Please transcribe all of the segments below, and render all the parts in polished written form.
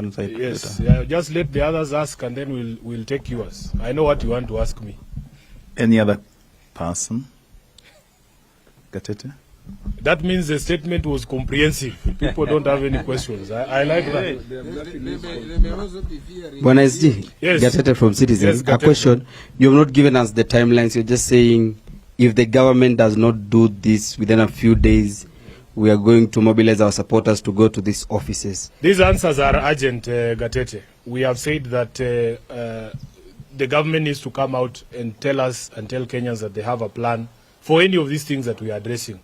Yes, just let the others ask and then we'll take yours. I know what you want to ask me. Any other person? Gatete? That means the statement was comprehensive. People don't have any questions. I like that. Bwana SG, yes. Gatete from Citizens. Yes, a question. You have not given us the timelines. You're just saying if the government does not do this within a few days, we are going to mobilize our supporters to go to these offices. These answers are urgent, Gatete. We have said that the government needs to come out and tell us and tell Kenyans that they have a plan for any of these things that we are addressing.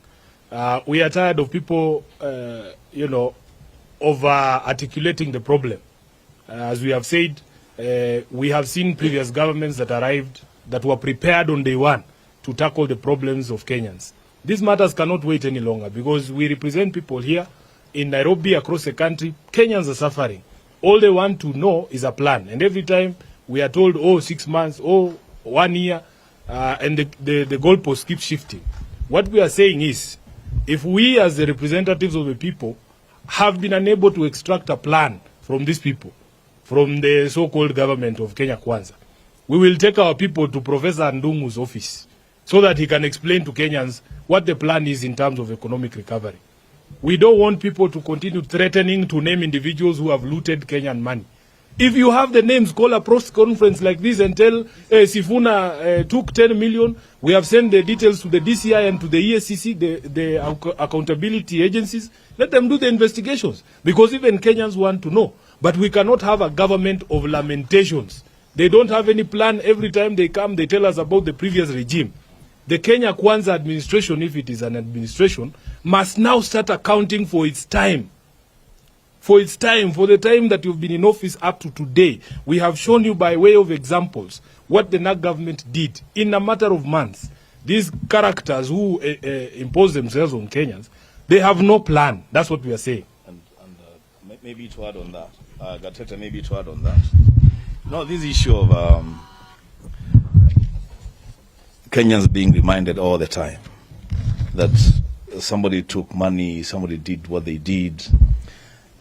We are tired of people, over-articulating the problem. As we have said, we have seen previous governments that arrived that were prepared on day one to tackle the problems of Kenyans. These matters cannot wait any longer because we represent people here in Nairobi, across the country. Kenyans are suffering. All they want to know is a plan. And every time we are told, 6 months, 1 year, and the goalposts keep shifting. What we are saying is, if we as the representatives of the people have been unable to extract a plan from these people, from the so-called government of Kenya Kwanza, we will take our people to Professor Ndungu's office so that he can explain to Kenyans what the plan is in terms of economic recovery. We don't want people to continue threatening to name individuals who have looted Kenyan money. If you have the names, call a press conference like this and tell Sifuna took 10 million. We have sent the details to the DCI and to the ESCC, the accountability agencies. Let them do the investigations because even Kenyans want to know. But we cannot have a government of lamentations. They don't have any plan. Every time they come, they tell us about the previous regime. The Kenya Kwanza administration, if it is an administration, must now start accounting for its time. For its time, for the time that you've been in office up to today. We have shown you by way of examples what the NAC government did in a matter of months. These characters who impose themselves on Kenyans, they have no plan. That's what we are saying. And maybe to add on that, Gatete, maybe to add on that. No, this issue of Kenyans being reminded all the time that somebody took money, somebody did what they did.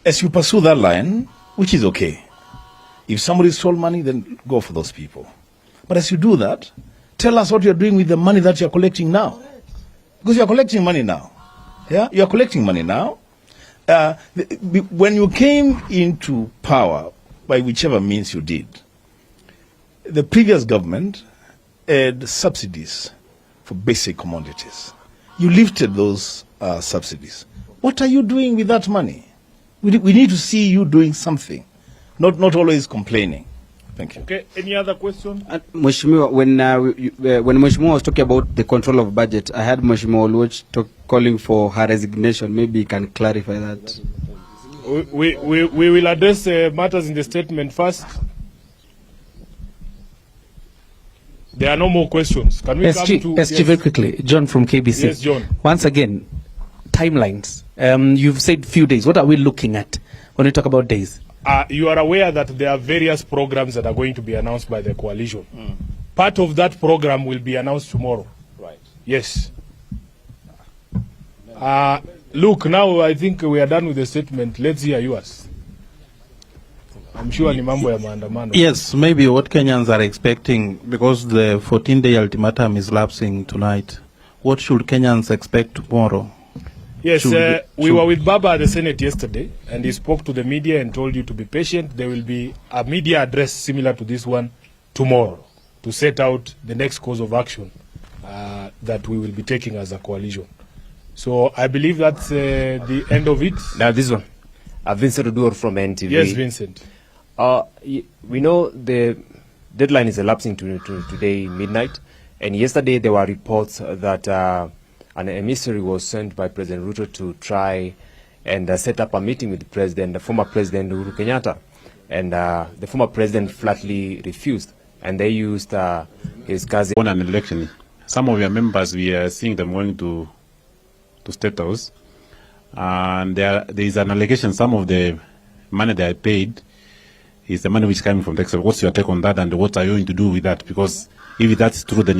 As you pursue that line, which is okay. If somebody stole money, then go for those people. But as you do that, tell us what you're doing with the money that you're collecting now. Because you're collecting money now. Yeah, you're collecting money now. When you came into power, by whichever means you did, the previous government had subsidies for basic commodities. You lifted those subsidies. What are you doing with that money? We need to see you doing something, not always complaining. Thank you. Okay. Any other question? Mheshimiwa, when Mheshimiwa was talking about the control of budget, I had Mheshimiwa Oluoch calling for her resignation. Maybe you can clarify that. We will address matters in the statement first. There are no more questions. Can we come to... SG, very quickly. John from KBC. Yes, John. Once again, timelines. You've said few days. What are we looking at when we talk about days? You are aware that there are various programs that are going to be announced by the coalition. Part of that program will be announced tomorrow. Right. Yes. Look, now I think we are done with the statement. Let's hear yours. I'm sure ni mambo ya maandamano. Yes, maybe what Kenyans are expecting, because the 14-day ultimatum is lapsing tonight. What should Kenyans expect tomorrow? Yes, we were with Baba at the Senate yesterday, and he spoke to the media and told you to be patient. There will be a media address similar to this one tomorrow to set out the next course of action that we will be taking as a coalition. So I believe that's the end of it. Now this one, Vincent Odur from NTV. Yes, Vincent. We know the deadline is elapsing to today midnight, and yesterday there were reports that an emissary was sent by President Ruto to try and set up a meeting with the former President Uhuru Kenyatta, and the former president flatly refused, and they used his cousin. On an election, some of your members, we are seeing them going to State House, and there is an allegation some of the money they are paid is the money which is coming from Texas. What's your take on that, and what are you going to do with that? Because if that's true, then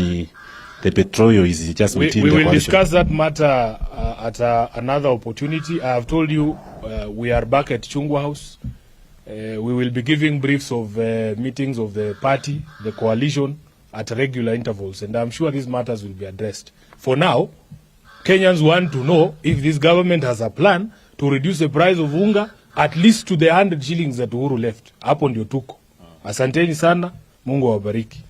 the petrol is just within the coalition. We will discuss that matter at another opportunity. I have told you we are back at Chungwa House. We will be giving briefs of meetings of the party, the coalition, at regular intervals, and I'm sure these matters will be addressed. For now, Kenyans want to know if this government has a plan to reduce the price of unga at least to the 100 shillings that Uhuru left. Hapo ndio tuko. Asanteni sana, Mungu awabariki.